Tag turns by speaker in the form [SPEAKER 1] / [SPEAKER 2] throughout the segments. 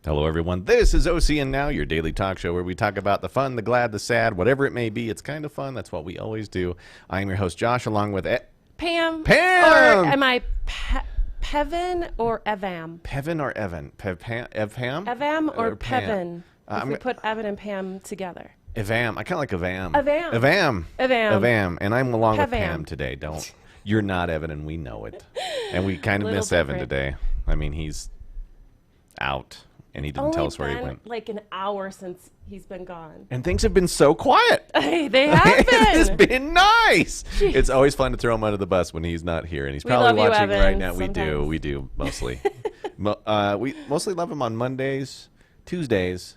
[SPEAKER 1] Hello, everyone. This is OCN Now, your daily talk show where we talk about the fun, the glad, the sad, whatever it may be. It's kind of fun. That's what we always do. I am your host, Josh, along with
[SPEAKER 2] Pam.
[SPEAKER 1] Pam!
[SPEAKER 2] Or am I Pevin or Evam?
[SPEAKER 1] Pevin or Evan? Evham?
[SPEAKER 2] Evam or
[SPEAKER 1] Pam?
[SPEAKER 2] Pevin? If we put Evan and Pam together.
[SPEAKER 1] Evam. I kind of like Evam.
[SPEAKER 2] Evam.
[SPEAKER 1] Evam.
[SPEAKER 2] Evam.
[SPEAKER 1] Evam. And I'm along with
[SPEAKER 2] Pevam.
[SPEAKER 1] Pam today. You're not Evan, and we know it. And we kind of
[SPEAKER 2] Little
[SPEAKER 1] miss Evan
[SPEAKER 2] different.
[SPEAKER 1] today. I mean, he's out, and he didn't tell us where he went.
[SPEAKER 2] Like an hour since he's been gone.
[SPEAKER 1] And things have been so quiet.
[SPEAKER 2] Hey, they have been.
[SPEAKER 1] It's been nice.
[SPEAKER 2] Jeez.
[SPEAKER 1] It's always fun to throw him under the bus when he's not here, and he's
[SPEAKER 2] We
[SPEAKER 1] probably
[SPEAKER 2] love you,
[SPEAKER 1] watching
[SPEAKER 2] Evan,
[SPEAKER 1] right now.
[SPEAKER 2] sometimes.
[SPEAKER 1] We do mostly. We mostly love him on Mondays, Tuesdays.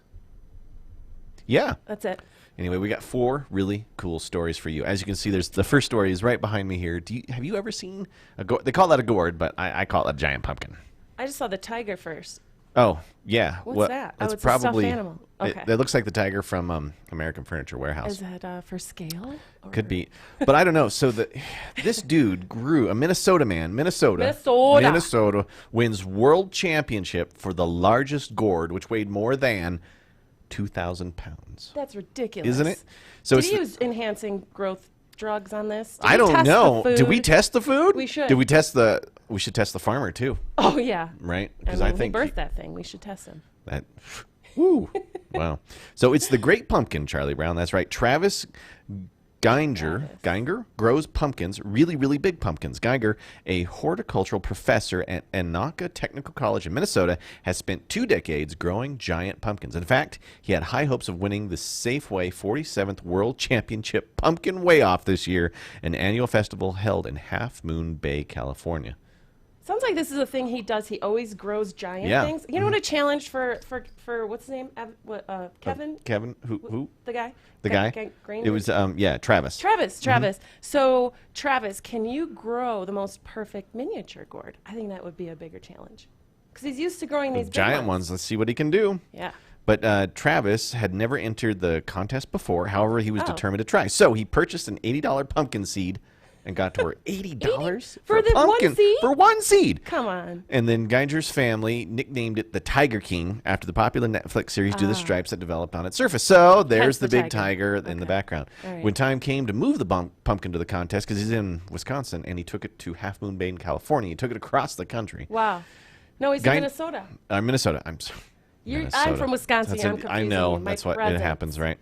[SPEAKER 1] Yeah.
[SPEAKER 2] That's it.
[SPEAKER 1] Anyway, we got 4 really cool stories for you. As you can see, there's the first story is right behind me here. Have you ever seen a gourd? They call that a gourd, but I call it a giant pumpkin.
[SPEAKER 2] I just saw the tiger first.
[SPEAKER 1] Oh, yeah.
[SPEAKER 2] What's that? Oh,
[SPEAKER 1] It's
[SPEAKER 2] it's a stuffed
[SPEAKER 1] probably
[SPEAKER 2] animal. Okay.
[SPEAKER 1] It looks like the tiger from American Furniture Warehouse.
[SPEAKER 2] Is that for scale? Or?
[SPEAKER 1] Could be, but I don't know. So this dude grew a Minnesota man. Minnesota wins world championship for the largest gourd, which weighed more than 2,000 pounds.
[SPEAKER 2] That's ridiculous.
[SPEAKER 1] Isn't it? So
[SPEAKER 2] Did he use enhancing growth drugs on this? Did
[SPEAKER 1] I
[SPEAKER 2] we
[SPEAKER 1] don't
[SPEAKER 2] test
[SPEAKER 1] know.
[SPEAKER 2] the food?
[SPEAKER 1] Did we test the food?
[SPEAKER 2] We should.
[SPEAKER 1] Did we test We should test the farmer too,
[SPEAKER 2] Oh yeah.
[SPEAKER 1] right?
[SPEAKER 2] Because
[SPEAKER 1] I
[SPEAKER 2] he
[SPEAKER 1] think
[SPEAKER 2] birthed that thing. We should test him.
[SPEAKER 1] that. Woo! Wow. So it's the Great Pumpkin, Charlie Brown. That's right. Travis Geiger grows pumpkins, really, really big pumpkins. Geiger, a horticultural professor at Anoka Technical College in Minnesota, has spent 2 decades growing giant pumpkins. In fact, he had high hopes of winning the Safeway 47th World Championship Pumpkin Weigh-Off this year, an annual festival held in Half Moon Bay, California.
[SPEAKER 2] Sounds like this is a thing he does. He always grows giant
[SPEAKER 1] Yeah.
[SPEAKER 2] things. You know what a challenge for what's his name? Kevin?
[SPEAKER 1] Kevin? Who?
[SPEAKER 2] The guy?
[SPEAKER 1] The guy?
[SPEAKER 2] Green?
[SPEAKER 1] It was, Travis.
[SPEAKER 2] Travis. So, Travis, can you grow the most perfect miniature gourd? I think that would be a bigger challenge. Because he's used to growing these big
[SPEAKER 1] Giant ones. Let's see what he can do.
[SPEAKER 2] Yeah.
[SPEAKER 1] But Travis had never entered the contest before. However, he was determined to try. So he purchased an $80 pumpkin seed and got to work. $80
[SPEAKER 2] For
[SPEAKER 1] a
[SPEAKER 2] the one
[SPEAKER 1] pumpkin?
[SPEAKER 2] seed?
[SPEAKER 1] For one seed.
[SPEAKER 2] Come on.
[SPEAKER 1] And then Geiger's family nicknamed it the Tiger King after the popular Netflix series Do the Stripes that developed on its surface. So there's
[SPEAKER 2] Hence
[SPEAKER 1] the
[SPEAKER 2] the
[SPEAKER 1] big tiger in the background.
[SPEAKER 2] All right.
[SPEAKER 1] When time came to move the pumpkin to the contest, because he's in Wisconsin, and he took it to Half Moon Bay in California, he took it across the country.
[SPEAKER 2] Wow. No, he's in Minnesota.
[SPEAKER 1] Minnesota. I'm sorry.
[SPEAKER 2] I'm from Wisconsin.
[SPEAKER 1] That's
[SPEAKER 2] I'm confusing
[SPEAKER 1] I know.
[SPEAKER 2] you. My
[SPEAKER 1] That's what it
[SPEAKER 2] presence.
[SPEAKER 1] happens, right?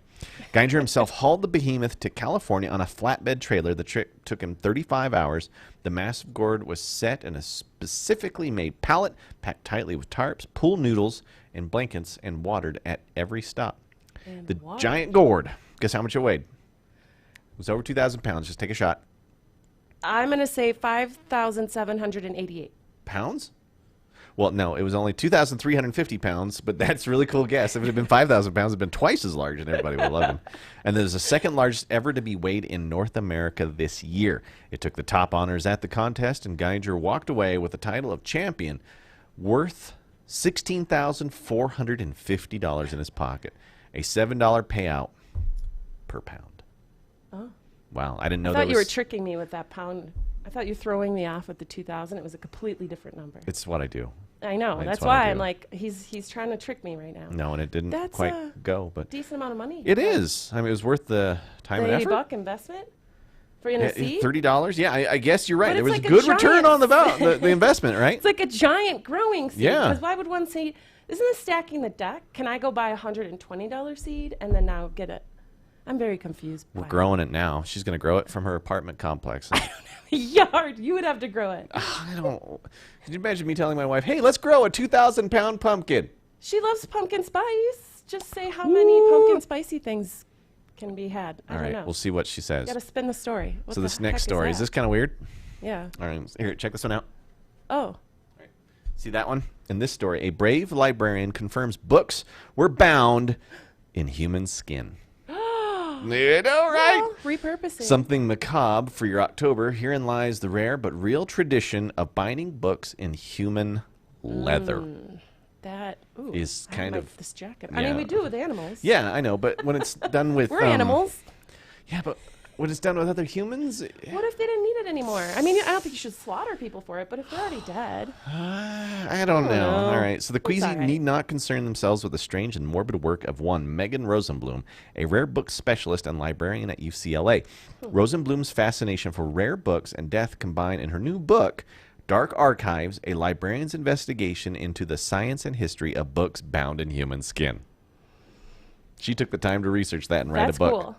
[SPEAKER 1] Geiger himself hauled the behemoth to California on a flatbed trailer. The trip took him 35 hours. The massive gourd was set in a specifically made pallet, packed tightly with tarps, pool noodles, and blankets, and watered at every stop.
[SPEAKER 2] And
[SPEAKER 1] The
[SPEAKER 2] watered.
[SPEAKER 1] giant gourd, guess how much it weighed? It was over 2,000 pounds. Just take a shot.
[SPEAKER 2] I'm going to say 5,788.
[SPEAKER 1] Pounds? Well, no, it was only 2,350 pounds, but that's a really cool guess. If it had been 5,000 pounds, it would have been twice as large, and everybody would have loved him. And there's the second largest ever to be weighed in North America this year. It took the top honors at the contest, and Geiger walked away with the title of champion, worth $16,450 in his pocket, a $7 payout per pound.
[SPEAKER 2] Oh.
[SPEAKER 1] Wow, I didn't know
[SPEAKER 2] I
[SPEAKER 1] that
[SPEAKER 2] thought you were
[SPEAKER 1] was...
[SPEAKER 2] tricking me with that pound. I thought you were throwing me off with the 2,000. It was a completely different number.
[SPEAKER 1] It's what I do.
[SPEAKER 2] I know.
[SPEAKER 1] That's
[SPEAKER 2] That's
[SPEAKER 1] what I
[SPEAKER 2] why
[SPEAKER 1] do.
[SPEAKER 2] I'm like, he's trying to trick me right now.
[SPEAKER 1] No, and it didn't
[SPEAKER 2] That's
[SPEAKER 1] quite
[SPEAKER 2] a
[SPEAKER 1] go, but...
[SPEAKER 2] decent amount of money.
[SPEAKER 1] It is. I mean, it was worth the time
[SPEAKER 2] The
[SPEAKER 1] and effort.
[SPEAKER 2] $80 investment for in a seed?
[SPEAKER 1] $30? Yeah, I guess you're right.
[SPEAKER 2] But
[SPEAKER 1] There
[SPEAKER 2] it's
[SPEAKER 1] was
[SPEAKER 2] like
[SPEAKER 1] a
[SPEAKER 2] a
[SPEAKER 1] good return
[SPEAKER 2] giant
[SPEAKER 1] on the investment, right?
[SPEAKER 2] It's like a giant growing seed.
[SPEAKER 1] Yeah.
[SPEAKER 2] Because why would one seed? Isn't this stacking the deck? Can I go buy a $120 seed and then now get it? I'm very confused.
[SPEAKER 1] We're
[SPEAKER 2] by
[SPEAKER 1] growing it now. She's going to grow it from her apartment complex.
[SPEAKER 2] Yard. You would have to grow it.
[SPEAKER 1] I don't... Could you imagine me telling my wife, hey, let's grow a 2,000-pound pumpkin?
[SPEAKER 2] She loves pumpkin spice. Just say how many pumpkin spicy things can be had. I
[SPEAKER 1] All
[SPEAKER 2] don't
[SPEAKER 1] right,
[SPEAKER 2] know.
[SPEAKER 1] we'll see what she says.
[SPEAKER 2] Got to spin the story. What
[SPEAKER 1] So
[SPEAKER 2] the
[SPEAKER 1] this
[SPEAKER 2] heck
[SPEAKER 1] next story, is
[SPEAKER 2] that?
[SPEAKER 1] this kind of weird?
[SPEAKER 2] Yeah.
[SPEAKER 1] All right, here, check this one out.
[SPEAKER 2] Oh.
[SPEAKER 1] See that one? In this story, a brave librarian confirms books were bound in human skin. You know, right?
[SPEAKER 2] Well, repurposing.
[SPEAKER 1] Something macabre for your October. Herein lies the rare but real tradition of binding books in human leather.
[SPEAKER 2] That
[SPEAKER 1] is
[SPEAKER 2] I
[SPEAKER 1] kind
[SPEAKER 2] like
[SPEAKER 1] of-
[SPEAKER 2] this jacket.
[SPEAKER 1] yeah.
[SPEAKER 2] I mean, we do with animals.
[SPEAKER 1] Yeah, I know, but when it's done with...
[SPEAKER 2] We're animals.
[SPEAKER 1] Yeah, but when it's done with other humans?
[SPEAKER 2] What if they didn't need it anymore? I mean, I don't think you should slaughter people for it, but if they're already dead.
[SPEAKER 1] I don't know. All right. So the queasy
[SPEAKER 2] all right.
[SPEAKER 1] need not concern themselves with the strange and morbid work of one Megan Rosenblum, a rare book specialist and librarian at UCLA. Rosenblum's fascination for rare books and death combine in her new book, Dark Archives, a librarian's investigation into the science and history of books bound in human skin. She took the time to research that and write a book.
[SPEAKER 2] That's cool.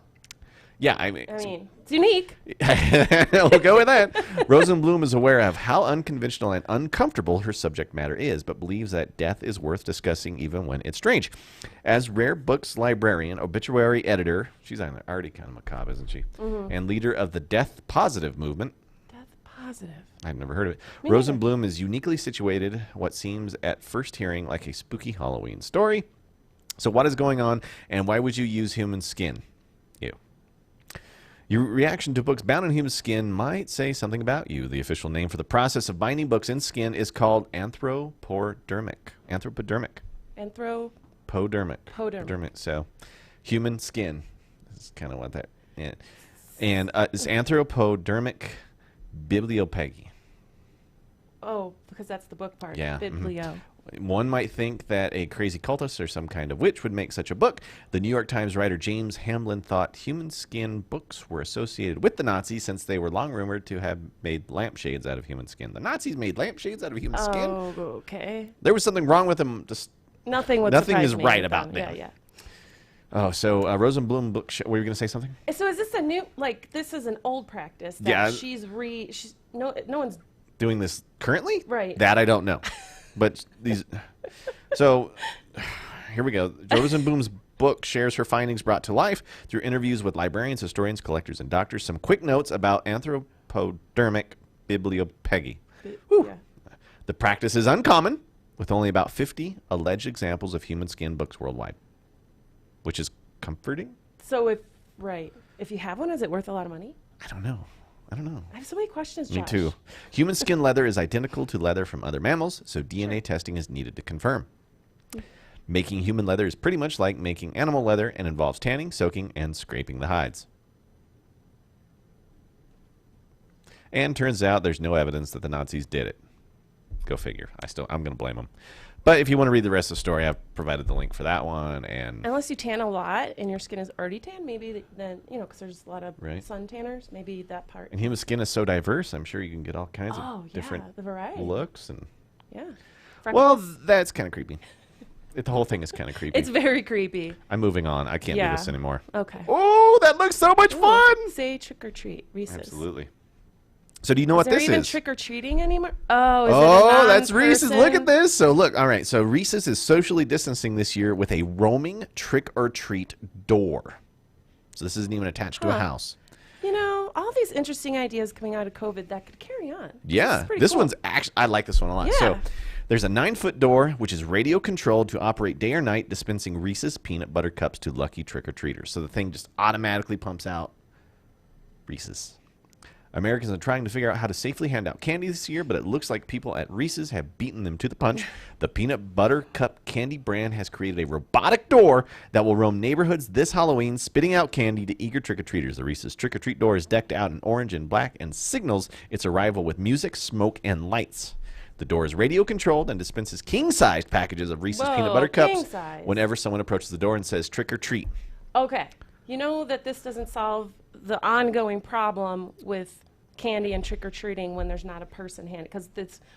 [SPEAKER 1] Yeah, I mean,
[SPEAKER 2] It's unique.
[SPEAKER 1] we'll go with that. Rosenblum is aware of how unconventional and uncomfortable her subject matter is, but believes that death is worth discussing even when it's strange. As rare books librarian, obituary editor, she's already kind of macabre, isn't she? And leader of the Death Positive movement.
[SPEAKER 2] Death positive.
[SPEAKER 1] I've never heard of it. Rosenblum is uniquely situated, what seems at first hearing like a spooky Halloween story. So what is going on, and why would you use human skin? Ew. Your reaction to books bound in human skin might say something about you. The official name for the process of binding books in skin is called anthropodermic. Anthropodermic. Podermic. So, human skin. This is kind of what that. Yeah. And it's anthropodermic bibliophagy.
[SPEAKER 2] Oh, because that's the book part.
[SPEAKER 1] Yeah.
[SPEAKER 2] Biblio.
[SPEAKER 1] One might think that a crazy cultist or some kind of witch would make such a book. The New York Times writer James Hamblin thought human skin books were associated with the Nazis since they were long rumored to have made lampshades out of human skin. The Nazis made lampshades out of human skin?
[SPEAKER 2] Oh, okay.
[SPEAKER 1] There was something wrong with them. Just
[SPEAKER 2] Nothing
[SPEAKER 1] is
[SPEAKER 2] me
[SPEAKER 1] right
[SPEAKER 2] with
[SPEAKER 1] about
[SPEAKER 2] them.
[SPEAKER 1] them.
[SPEAKER 2] Yeah.
[SPEAKER 1] Oh, so Rosenblum book. Were you going to say something?
[SPEAKER 2] So is this a new, this is an old practice that
[SPEAKER 1] Yeah.
[SPEAKER 2] she's no one's
[SPEAKER 1] Doing this currently?
[SPEAKER 2] Right.
[SPEAKER 1] That I don't know. But these. So here we go. Rosenblum's book shares her findings brought to life through interviews with librarians, historians, collectors, and doctors. Some quick notes about anthropodermic bibliophagy.
[SPEAKER 2] Yeah.
[SPEAKER 1] The practice is uncommon, with only about 50 alleged examples of human skin books worldwide, which is comforting.
[SPEAKER 2] So if you have one, is it worth a lot of money?
[SPEAKER 1] I don't know.
[SPEAKER 2] I have so many questions, Josh.
[SPEAKER 1] Me too. Human skin leather is identical to leather from other mammals, so DNA testing is needed to confirm. Making human leather is pretty much like making animal leather and involves tanning, soaking, and scraping the hides. And turns out there's no evidence that the Nazis did it. Go figure. I'm going to blame them. But if you want to read the rest of the story, I've provided the link for that one. And
[SPEAKER 2] unless you tan a lot and your skin is already tan, maybe then, because there's a lot of sun tanners, maybe that part.
[SPEAKER 1] And human skin is so diverse, I'm sure you can get all kinds of different
[SPEAKER 2] the variety.
[SPEAKER 1] looks. And
[SPEAKER 2] yeah.
[SPEAKER 1] Well, that's kind of creepy. The whole thing is kind of creepy.
[SPEAKER 2] It's very creepy.
[SPEAKER 1] I'm moving on. I can't do this anymore.
[SPEAKER 2] Okay.
[SPEAKER 1] Oh, that looks so much fun.
[SPEAKER 2] Say trick or treat, Reese's.
[SPEAKER 1] Absolutely. So do you know what this is?
[SPEAKER 2] Is there even trick or treating anymore? Oh,
[SPEAKER 1] that's Reese's. Look at this. So look, all right. So Reese's is socially distancing this year with a roaming trick or treat door. So this isn't even attached to a house.
[SPEAKER 2] All these interesting ideas coming out of COVID that could carry on.
[SPEAKER 1] Yeah, this one's actually, I like this one a lot.
[SPEAKER 2] Yeah.
[SPEAKER 1] So there's a 9-foot door, which is radio controlled to operate day or night, dispensing Reese's peanut butter cups to lucky trick-or-treaters. So the thing just automatically pumps out Reese's. Americans are trying to figure out how to safely hand out candy this year, but it looks like people at Reese's have beaten them to the punch. The peanut butter cup candy brand has created a robotic door that will roam neighborhoods this Halloween, spitting out candy to eager trick-or-treaters. The Reese's trick-or-treat door is decked out in orange and black and signals its arrival with music, smoke, and lights. The door is radio-controlled and dispenses king-sized packages of Reese's peanut butter cups
[SPEAKER 2] king-size.
[SPEAKER 1] whenever someone approaches the door and says trick-or-treat.
[SPEAKER 2] Okay. You know that this doesn't solve the ongoing problem with candy and trick-or-treating when there's not a person handing, because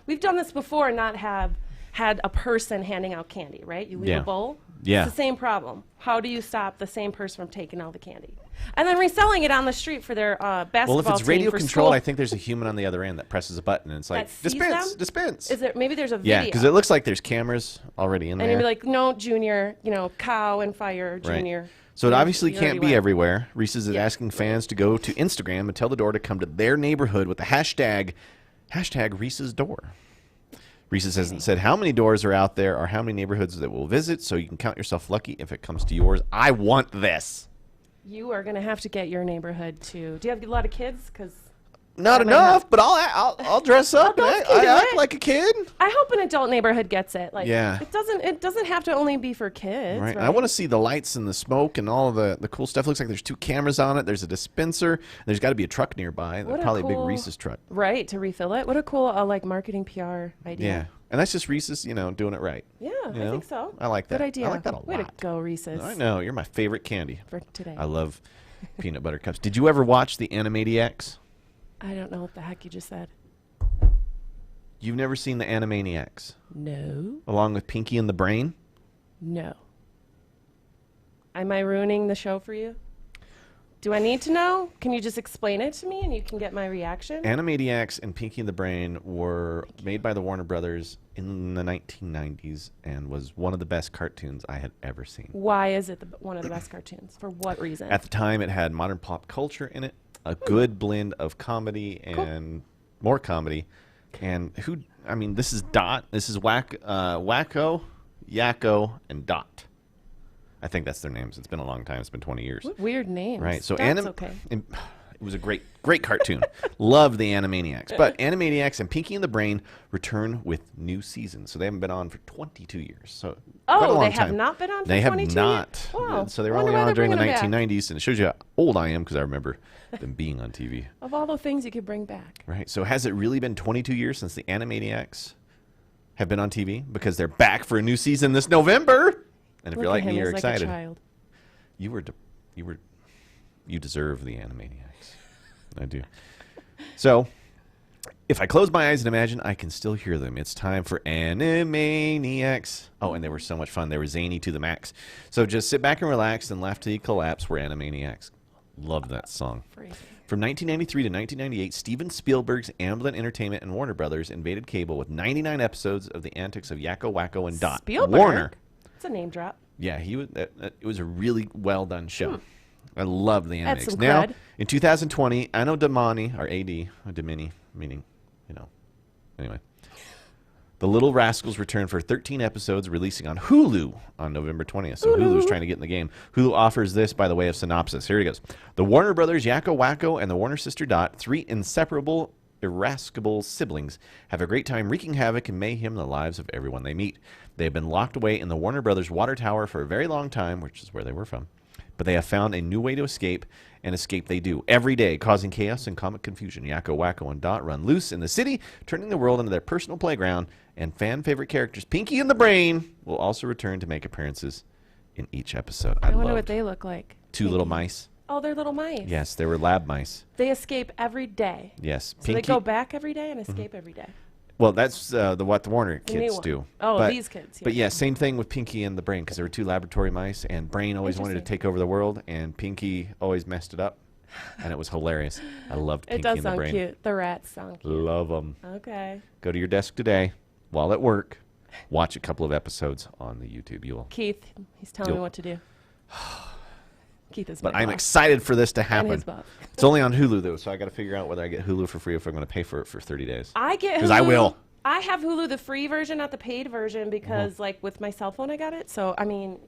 [SPEAKER 2] we've done this before and not have had a person handing out candy, right? You leave a bowl.
[SPEAKER 1] Yeah.
[SPEAKER 2] It's the same problem. How do you stop the same person from taking all the candy? And then reselling it on the street for their basketball
[SPEAKER 1] Well, if it's
[SPEAKER 2] team
[SPEAKER 1] radio
[SPEAKER 2] for
[SPEAKER 1] controlled,
[SPEAKER 2] school.
[SPEAKER 1] I think there's a human on the other end that presses a button and it's like,
[SPEAKER 2] That sees
[SPEAKER 1] dispense.
[SPEAKER 2] Is there, maybe there's a video.
[SPEAKER 1] Yeah, because it looks like there's cameras already in there.
[SPEAKER 2] And you'd be like, no, Junior, cow and fire, Junior.
[SPEAKER 1] Right. So it obviously
[SPEAKER 2] You
[SPEAKER 1] can't
[SPEAKER 2] already
[SPEAKER 1] be
[SPEAKER 2] went.
[SPEAKER 1] everywhere. Reese's is asking fans to go to Instagram and tell the door to come to their neighborhood with the hashtag Reese's door. Reese's hasn't said how many doors are out there or how many neighborhoods that will visit, so you can count yourself lucky if it comes to yours. I want this.
[SPEAKER 2] You are going to have to get your neighborhood to. Do you have a lot of kids? Because
[SPEAKER 1] Not
[SPEAKER 2] That might
[SPEAKER 1] enough, but I'll dress up. And
[SPEAKER 2] Adults can
[SPEAKER 1] I
[SPEAKER 2] do
[SPEAKER 1] act
[SPEAKER 2] it.
[SPEAKER 1] like a kid.
[SPEAKER 2] I hope an adult neighborhood gets it. Like,
[SPEAKER 1] Yeah.
[SPEAKER 2] it doesn't have to only be for kids,
[SPEAKER 1] Right.
[SPEAKER 2] right?
[SPEAKER 1] I want to see the lights and the smoke and all of the cool stuff. Looks like there's 2 cameras on it. There's a dispenser. There's got to be a truck nearby.
[SPEAKER 2] What a
[SPEAKER 1] Probably a big
[SPEAKER 2] cool-
[SPEAKER 1] Reese's truck.
[SPEAKER 2] Right, to refill it. What a cool like marketing PR idea.
[SPEAKER 1] Yeah. And that's just Reese's, doing it right.
[SPEAKER 2] Yeah,
[SPEAKER 1] You
[SPEAKER 2] I
[SPEAKER 1] know?
[SPEAKER 2] think so.
[SPEAKER 1] I like that.
[SPEAKER 2] Good idea.
[SPEAKER 1] I like that a
[SPEAKER 2] Way
[SPEAKER 1] lot.
[SPEAKER 2] to go, Reese's.
[SPEAKER 1] I know. You're my favorite candy.
[SPEAKER 2] For today.
[SPEAKER 1] I love peanut butter cups. Did you ever watch the Animaniacs?
[SPEAKER 2] I don't know what the heck you just said.
[SPEAKER 1] You've never seen the Animaniacs?
[SPEAKER 2] No.
[SPEAKER 1] Along with Pinky and the Brain?
[SPEAKER 2] No. Am I ruining the show for you? Do I need to know? Can you just explain it to me and you can get my reaction?
[SPEAKER 1] Animaniacs and Pinky and the Brain were made by the Warner Brothers in the 1990s and was one of the best cartoons I had ever seen.
[SPEAKER 2] Why is it one of the best cartoons? For what reason?
[SPEAKER 1] At the time, it had modern pop culture in it, a good blend of comedy and more comedy. And this is Dot, this is Wacko, Yakko, and Dot. I think that's their names. It's been a long time. It's been 20 years.
[SPEAKER 2] What weird names.
[SPEAKER 1] Right. So
[SPEAKER 2] That's okay.
[SPEAKER 1] It was a great cartoon. Loved the Animaniacs. But Animaniacs and Pinky and the Brain return with new seasons. So they haven't been on for 22 years. So quite a long
[SPEAKER 2] They have
[SPEAKER 1] time.
[SPEAKER 2] not been on for
[SPEAKER 1] They
[SPEAKER 2] 22
[SPEAKER 1] have not.
[SPEAKER 2] years? Wow.
[SPEAKER 1] So they were
[SPEAKER 2] Wonder
[SPEAKER 1] only
[SPEAKER 2] why
[SPEAKER 1] on
[SPEAKER 2] they're
[SPEAKER 1] during the
[SPEAKER 2] bringing them back.
[SPEAKER 1] 1990s. And it shows you how old I am because I remember them being on TV.
[SPEAKER 2] Of all the things you could bring back.
[SPEAKER 1] Right. So has it really been 22 years since the Animaniacs have been on TV? Because they're back for a new season this November. And if
[SPEAKER 2] Look
[SPEAKER 1] you're like
[SPEAKER 2] at him,
[SPEAKER 1] me, you're
[SPEAKER 2] he's like
[SPEAKER 1] excited.
[SPEAKER 2] a child.
[SPEAKER 1] You deserve the Animaniacs. I do. So, if I close my eyes and imagine, I can still hear them. It's time for Animaniacs. Oh, and they were so much fun. They were zany to the max. So just sit back and relax and laugh till you collapse. We're Animaniacs. Love that song.
[SPEAKER 2] Crazy.
[SPEAKER 1] From 1993 to 1998, Steven Spielberg's Amblin Entertainment and Warner Brothers invaded cable with 99 episodes of the antics of Yakko, Wacko, and Dot.
[SPEAKER 2] Spielberg?
[SPEAKER 1] Warner.
[SPEAKER 2] It's a name drop.
[SPEAKER 1] Yeah, he was. It was a really well done show. I love the
[SPEAKER 2] That's
[SPEAKER 1] Animaniacs.
[SPEAKER 2] some
[SPEAKER 1] Now,
[SPEAKER 2] cred.
[SPEAKER 1] in 2020, Anno Domini, or AD, or Domini, meaning, anyway. The Little Rascals return for 13 episodes, releasing on Hulu on November 20th. So Hulu's trying to get in the game. Hulu offers this by the way of synopsis. Here he goes. The Warner Brothers, Yakko, Wacko, and the Warner sister Dot, 3 inseparable, irascible siblings, have a great time wreaking havoc and mayhem in the lives of everyone they meet. They have been locked away in the Warner Brothers water tower for a very long time, which is where they were from. But they have found a new way to escape, and escape they do. Every day, causing chaos and comic confusion. Yakko, Wacko, and Dot run loose in the city, turning the world into their personal playground, and fan-favorite characters Pinky and the Brain will also return to make appearances in each episode.
[SPEAKER 2] I wonder what they look like.
[SPEAKER 1] 2 little mice.
[SPEAKER 2] Oh, they're little mice.
[SPEAKER 1] Yes, they were lab mice.
[SPEAKER 2] They escape every day.
[SPEAKER 1] Yes.
[SPEAKER 2] So they go back every day and escape every day.
[SPEAKER 1] Well, that's what the Warner
[SPEAKER 2] The new
[SPEAKER 1] kids
[SPEAKER 2] one.
[SPEAKER 1] do.
[SPEAKER 2] Oh,
[SPEAKER 1] But-
[SPEAKER 2] these kids.
[SPEAKER 1] But yeah, same thing with Pinky and the Brain, because there were 2 laboratory mice, and Brain always wanted to
[SPEAKER 2] Interesting.
[SPEAKER 1] take over the world, and Pinky always messed it up, and it was hilarious. I loved
[SPEAKER 2] It
[SPEAKER 1] Pinky
[SPEAKER 2] does
[SPEAKER 1] and the
[SPEAKER 2] sound
[SPEAKER 1] Brain.
[SPEAKER 2] cute. The rats sound cute.
[SPEAKER 1] Love them.
[SPEAKER 2] Okay.
[SPEAKER 1] Go to your desk today, while at work, watch a couple of episodes on the YouTube. You will.
[SPEAKER 2] Keith, he's telling me
[SPEAKER 1] You'll-
[SPEAKER 2] what to do. Keith is
[SPEAKER 1] But
[SPEAKER 2] my
[SPEAKER 1] I'm
[SPEAKER 2] boss.
[SPEAKER 1] excited for this to
[SPEAKER 2] And
[SPEAKER 1] happen.
[SPEAKER 2] his boss.
[SPEAKER 1] It's only on Hulu though, so I got to figure out whether I get Hulu for free or if I'm going to pay for it for 30 days.
[SPEAKER 2] I get Hulu.
[SPEAKER 1] 'Cause I will.
[SPEAKER 2] I have Hulu, the free version, not the paid version, because like with my cell phone, I got it. So I mean,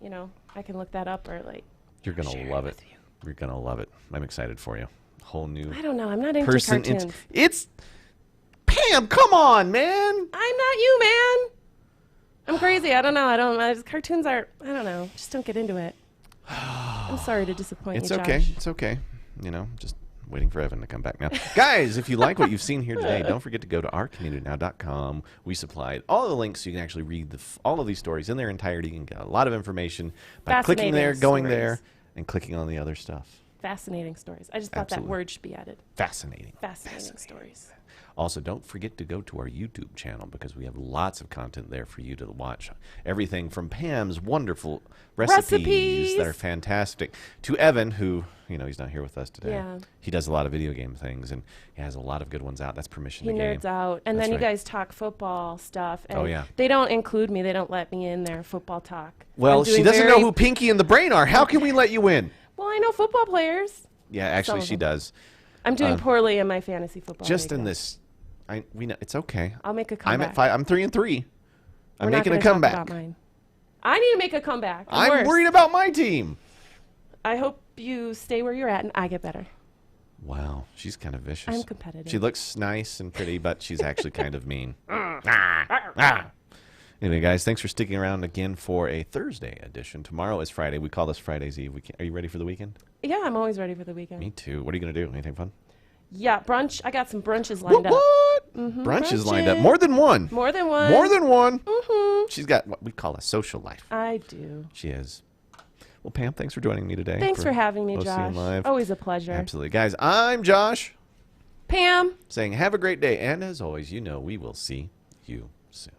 [SPEAKER 2] I can look that up or like.
[SPEAKER 1] You're going
[SPEAKER 2] share
[SPEAKER 1] to
[SPEAKER 2] it
[SPEAKER 1] love it.
[SPEAKER 2] with you.
[SPEAKER 1] You're going to love it. I'm excited for you. Whole new
[SPEAKER 2] I don't know. I'm not into
[SPEAKER 1] person.
[SPEAKER 2] cartoons.
[SPEAKER 1] It's Pam. Come on, man.
[SPEAKER 2] I'm not you, man. I'm crazy. I don't know. Cartoons are. I don't know. Just don't get into it. I'm sorry to disappoint
[SPEAKER 1] It's
[SPEAKER 2] you,
[SPEAKER 1] okay.
[SPEAKER 2] Josh.
[SPEAKER 1] It's okay. Just waiting for Evan to come back now. Guys, if you like what you've seen here today, don't forget to go to ourcommunitynow.com. We supplied all the links so you can actually read all of these stories in their entirety. You can get a lot of information by clicking there,
[SPEAKER 2] Fascinating
[SPEAKER 1] going
[SPEAKER 2] stories.
[SPEAKER 1] there, and clicking on the other stuff.
[SPEAKER 2] Fascinating stories. I just thought
[SPEAKER 1] Absolutely.
[SPEAKER 2] that word should be added.
[SPEAKER 1] Fascinating.
[SPEAKER 2] Fascinating stories.
[SPEAKER 1] Also, don't forget to go to our YouTube channel because we have lots of content there for you to watch. Everything from Pam's wonderful recipes that are fantastic to Evan, who, he's not here with us today.
[SPEAKER 2] Yeah.
[SPEAKER 1] He does a lot of video game things, and he has a lot of good ones out. That's Permission
[SPEAKER 2] He
[SPEAKER 1] to Game.
[SPEAKER 2] nerds out. And
[SPEAKER 1] That's
[SPEAKER 2] then you
[SPEAKER 1] right.
[SPEAKER 2] guys talk football stuff. And
[SPEAKER 1] Oh, yeah.
[SPEAKER 2] They don't include me. They don't let me in their football talk.
[SPEAKER 1] Well,
[SPEAKER 2] I'm
[SPEAKER 1] she
[SPEAKER 2] doing
[SPEAKER 1] doesn't know
[SPEAKER 2] very-
[SPEAKER 1] who Pinky and the Brain are. How can we let you in?
[SPEAKER 2] Well, I know football players.
[SPEAKER 1] Yeah, actually,
[SPEAKER 2] Some of
[SPEAKER 1] she
[SPEAKER 2] them.
[SPEAKER 1] does.
[SPEAKER 2] I'm doing poorly in my fantasy football.
[SPEAKER 1] Just
[SPEAKER 2] league,
[SPEAKER 1] in
[SPEAKER 2] though.
[SPEAKER 1] this, we know it's okay.
[SPEAKER 2] I'll make a
[SPEAKER 1] I'm
[SPEAKER 2] comeback.
[SPEAKER 1] at 5. I'm 3-3. I'm
[SPEAKER 2] We're not
[SPEAKER 1] making a
[SPEAKER 2] gonna talk
[SPEAKER 1] comeback.
[SPEAKER 2] about mine. I need to make a comeback.
[SPEAKER 1] I'm
[SPEAKER 2] worse.
[SPEAKER 1] worried about my team.
[SPEAKER 2] I hope you stay where you're at and I get better.
[SPEAKER 1] Wow, she's kind of vicious.
[SPEAKER 2] I'm competitive.
[SPEAKER 1] She looks nice and pretty, but she's actually kind of mean. Anyway, guys, thanks for sticking around again for a Thursday edition. Tomorrow is Friday. We call this Friday's Eve. Are you ready for the weekend?
[SPEAKER 2] Yeah, I'm always ready for the weekend.
[SPEAKER 1] Me too. What are you going to do? Anything fun?
[SPEAKER 2] Yeah, brunch. I got some brunches lined up.
[SPEAKER 1] What? Brunch is lined up. More than one.
[SPEAKER 2] More than one.
[SPEAKER 1] More than one. She's got what we call a social life.
[SPEAKER 2] I do.
[SPEAKER 1] She is. Well, Pam, thanks for joining me today.
[SPEAKER 2] Thanks for having me,
[SPEAKER 1] OCN
[SPEAKER 2] Josh.
[SPEAKER 1] Live.
[SPEAKER 2] Always a pleasure.
[SPEAKER 1] Absolutely. Guys, I'm Josh.
[SPEAKER 2] Pam.
[SPEAKER 1] Saying have a great day. And as always, you know we will see you soon.